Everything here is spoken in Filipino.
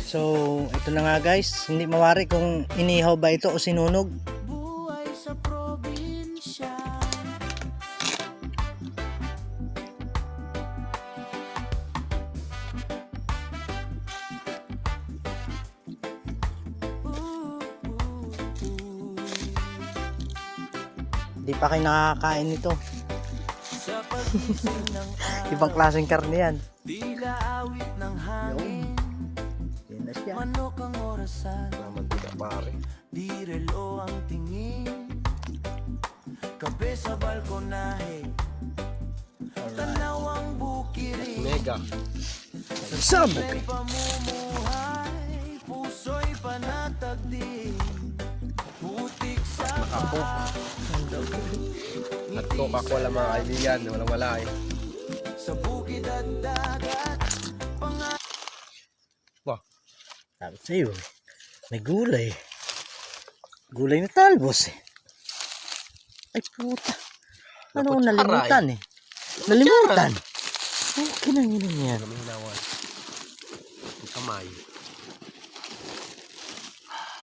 So, ito na nga guys, hindi mawari kung inihaw ba ito o sinunog. Buhay sa probinsya. Hindi pa kayo nakakain nito. Sa pagising ng araw, Ibang klaseng karne yan. tila awit ng hangin. Yan na siya. Manok ang orasan, Naman dito pare. di relo ang tingin. Kape sa balkonahe, tanaw ang bukirin. Mega. Sabog May eh. pamumuhay, puso'y panatag din. Putik sa paa, Natok ako wala mga kaibigan. Walang wala eh. sa bukid at dagat. Wah. Sabi sa'yo, may gulay. Gulay na talbos eh. Ay puta. Ano Nakutsara nalimutan eh. Nalimutan. Ay, kinanginan yan. Kami hinawan. Ang kamay.